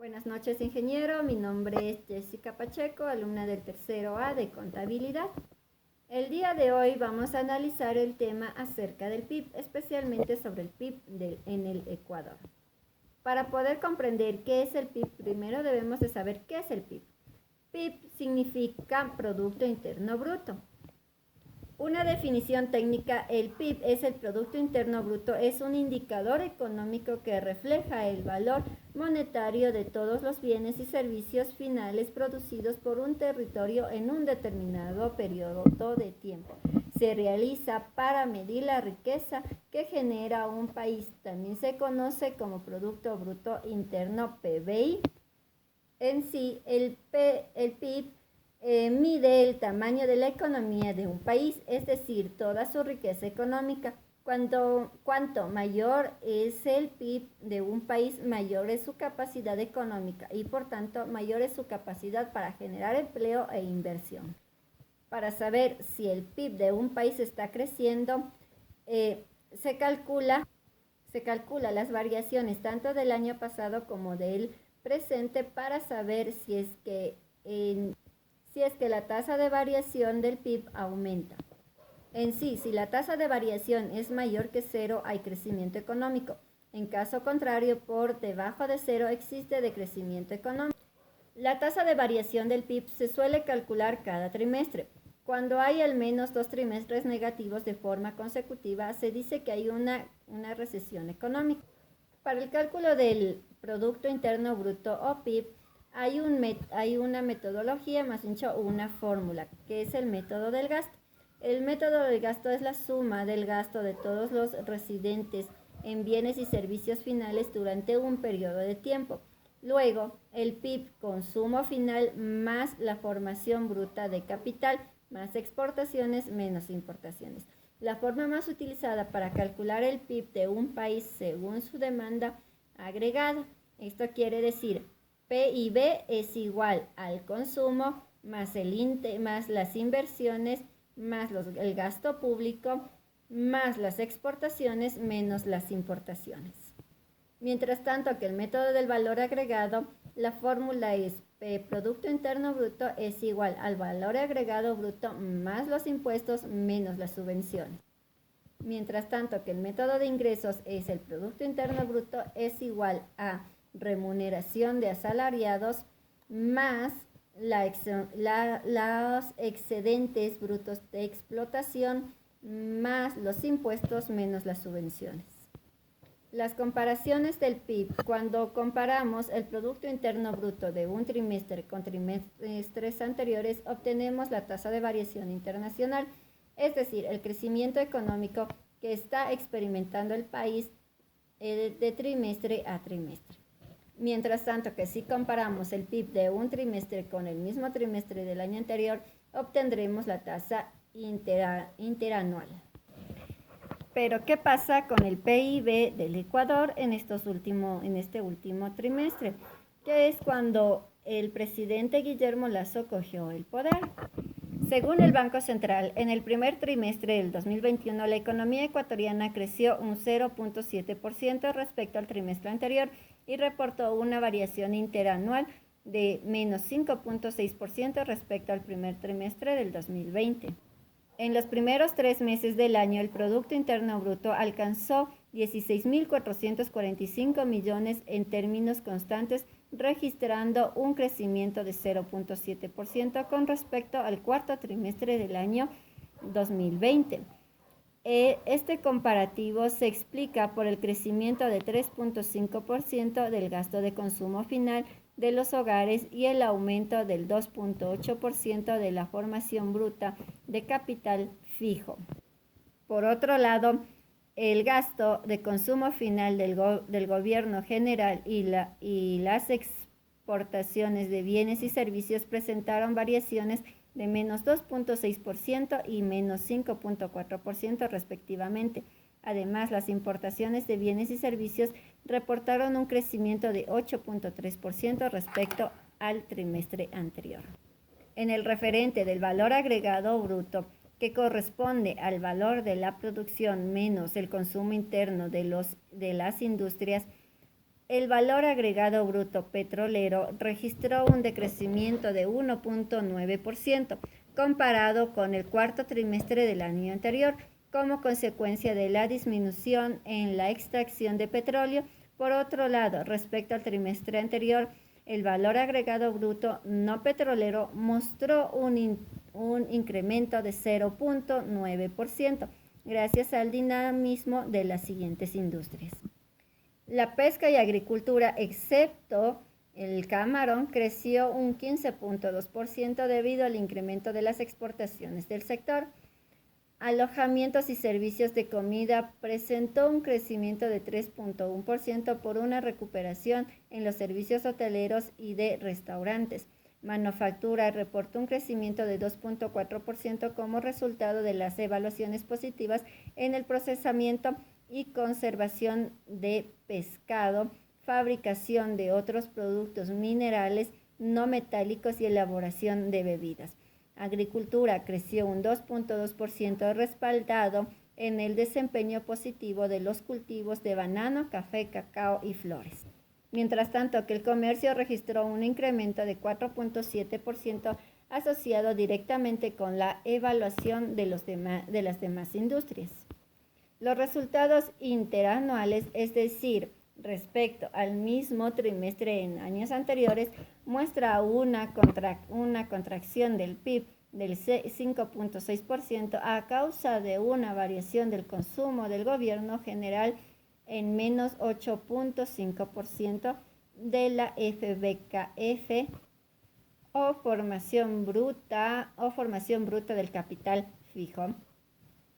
Buenas noches, ingeniero. Mi nombre es Jessica Pacheco, alumna del tercero A de Contabilidad. El día de hoy vamos a analizar el tema acerca del PIB, especialmente sobre el PIB en el Ecuador. Para poder comprender qué es el PIB, primero debemos de saber qué es el PIB. PIB significa Producto Interno Bruto. Una definición técnica: el PIB es el Producto Interno Bruto, es un indicador económico que refleja el valor monetario de todos los bienes y servicios finales producidos por un territorio en un determinado periodo de tiempo. Se realiza para medir la riqueza que genera un país. También se conoce como Producto Bruto Interno, PBI. En sí, el PIB mide el tamaño de la economía de un país, es decir, toda su riqueza económica. Cuanto mayor es el PIB de un país, mayor es su capacidad económica y por tanto mayor es su capacidad para generar empleo e inversión. Para saber si el PIB de un país está creciendo, se calcula las variaciones tanto del año pasado como del presente para saber si es que la tasa de variación del PIB aumenta. En sí, si la tasa de variación es mayor que cero, hay crecimiento económico. En caso contrario, por debajo de cero existe decrecimiento económico. La tasa de variación del PIB se suele calcular cada trimestre. Cuando hay al menos 2 trimestres negativos de forma consecutiva, se dice que hay una recesión económica. Para el cálculo del Producto Interno Bruto o PIB, hay una metodología, más dicho, una fórmula, que es el método del gasto. El método del gasto es la suma del gasto de todos los residentes en bienes y servicios finales durante un periodo de tiempo. Luego, el PIB, consumo final, más la formación bruta de capital, más exportaciones, menos importaciones. La forma más utilizada para calcular el PIB de un país según su demanda agregada. Esto quiere decir, PIB es igual al consumo más las inversiones más el gasto público más las exportaciones menos las importaciones. Mientras tanto que el método del valor agregado, la fórmula es Producto Interno Bruto es igual al valor agregado bruto más los impuestos menos las subvenciones. Mientras tanto que el método de ingresos es el Producto Interno Bruto es igual a remuneración de asalariados más los excedentes brutos de explotación más los impuestos menos las subvenciones. Las comparaciones del PIB: cuando comparamos el Producto Interno Bruto de un trimestre con trimestres anteriores, obtenemos la tasa de variación internacional, es decir, el crecimiento económico que está experimentando el país de trimestre a trimestre. Mientras tanto que si comparamos el PIB de un trimestre con el mismo trimestre del año anterior, obtendremos la tasa interanual. Pero, ¿qué pasa con el PIB del Ecuador en este último trimestre? Que es cuando el presidente Guillermo Lasso cogió el poder. Según el Banco Central, en el primer trimestre del 2021, la economía ecuatoriana creció un 0.7% respecto al trimestre anterior y reportó una variación interanual de menos 5.6% respecto al primer trimestre del 2020. En los primeros 3 meses del año, el Producto Interno Bruto alcanzó 16.445 millones en términos constantes, registrando un crecimiento de 0.7% con respecto al cuarto trimestre del año 2020. Este comparativo se explica por el crecimiento de 3.5% del gasto de consumo final de los hogares y el aumento del 2.8% de la formación bruta de capital fijo. Por otro lado, el gasto de consumo final del gobierno general y las exportaciones de bienes y servicios presentaron variaciones de menos 2.6% y menos 5.4% respectivamente. Además, las importaciones de bienes y servicios reportaron un crecimiento de 8.3% respecto al trimestre anterior. En el referente del valor agregado bruto, que corresponde al valor de la producción menos el consumo interno de las industrias, el valor agregado bruto petrolero registró un decrecimiento de 1.9% comparado con el cuarto trimestre del año anterior, como consecuencia de la disminución en la extracción de petróleo. Por otro lado, respecto al trimestre anterior, el valor agregado bruto no petrolero mostró un incremento de 0.9%, gracias al dinamismo de las siguientes industrias. La pesca y agricultura, excepto el camarón, creció un 15.2% debido al incremento de las exportaciones del sector. Alojamientos y servicios de comida presentó un crecimiento de 3.1% por una recuperación en los servicios hoteleros y de restaurantes. Manufactura reportó un crecimiento de 2.4% como resultado de las evaluaciones positivas en el procesamiento y conservación de pescado, fabricación de otros productos minerales no metálicos y elaboración de bebidas. Agricultura creció un 2.2% respaldado en el desempeño positivo de los cultivos de banano, café, cacao y flores. Mientras tanto que el comercio registró un incremento de 4.7% asociado directamente con la evaluación de las demás industrias. Los resultados interanuales, es decir, respecto al mismo trimestre en años anteriores, muestra una contracción del PIB del 5.6% a causa de una variación del consumo del gobierno general en menos 8.5% de la FBKF o formación bruta del capital fijo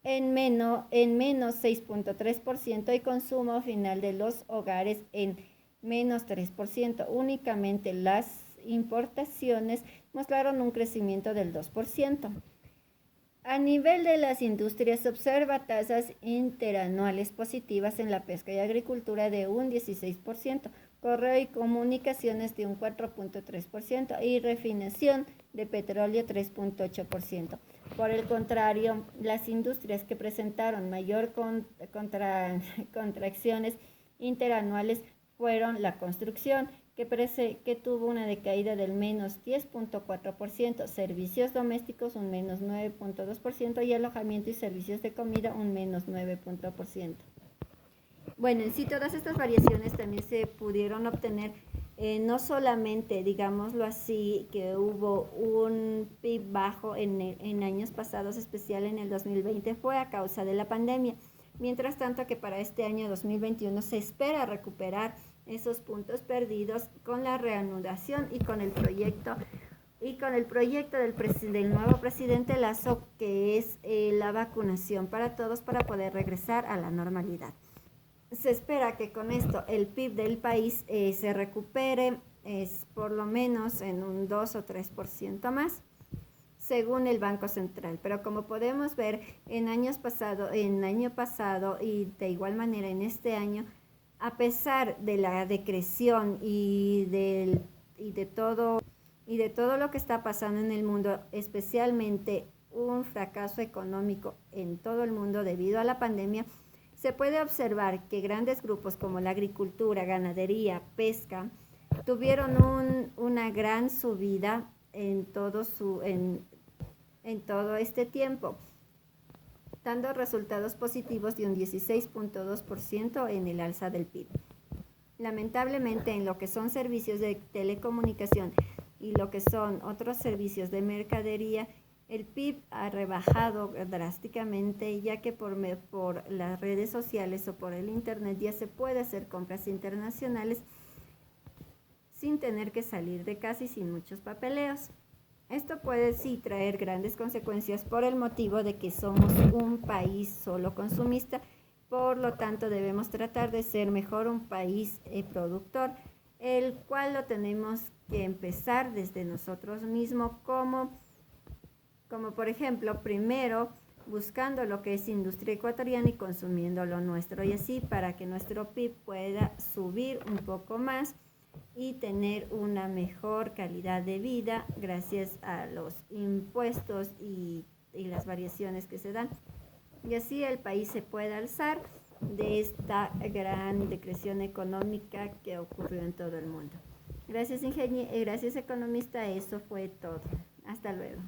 en menos 6.3% y consumo final de los hogares en menos 3%. Únicamente las importaciones mostraron un crecimiento del 2%. A nivel de las industrias, se observa tasas interanuales positivas en la pesca y agricultura de un 16%, correo y comunicaciones de un 4.3% y refinación de petróleo 3.8%. Por el contrario, las industrias que presentaron mayor contracciones interanuales fueron la construcción, que tuvo una decaída del menos 10.4%, servicios domésticos un menos 9.2% y alojamiento y servicios de comida un menos 9%. Bueno, en sí todas estas variaciones también se pudieron obtener, no solamente, digámoslo así, que hubo un PIB bajo en años pasados, especial en el 2020, fue a causa de la pandemia. Mientras tanto que para este año 2021 se espera recuperar esos puntos perdidos con la reanudación y con el proyecto del nuevo presidente Lasso, que es la vacunación para todos para poder regresar a la normalidad. Se espera que con esto el PIB del país se recupere por lo menos en un 2 o 3% más, según el Banco Central. Pero como podemos ver en año pasado y de igual manera en este año, a pesar de la decreción y de todo lo que está pasando en el mundo, especialmente un fracaso económico en todo el mundo debido a la pandemia, se puede observar que grandes grupos como la agricultura, ganadería, pesca, tuvieron una gran subida en todo este tiempo, dando resultados positivos de un 16.2% en el alza del PIB. Lamentablemente, en lo que son servicios de telecomunicación y lo que son otros servicios de mercadería, el PIB ha rebajado drásticamente, ya que por las redes sociales o por el internet ya se puede hacer compras internacionales sin tener que salir de casa y sin muchos papeleos. Esto puede sí traer grandes consecuencias por el motivo de que somos un país solo consumista, por lo tanto debemos tratar de ser mejor un país productor, el cual lo tenemos que empezar desde nosotros mismos como por ejemplo, primero buscando lo que es industria ecuatoriana y consumiendo lo nuestro, y así para que nuestro PIB pueda subir un poco más y tener una mejor calidad de vida gracias a los impuestos y las variaciones que se dan, y así el país se puede alzar de esta gran depresión económica que ocurrió en todo el mundo. Gracias, gracias economista, eso fue todo. Hasta luego.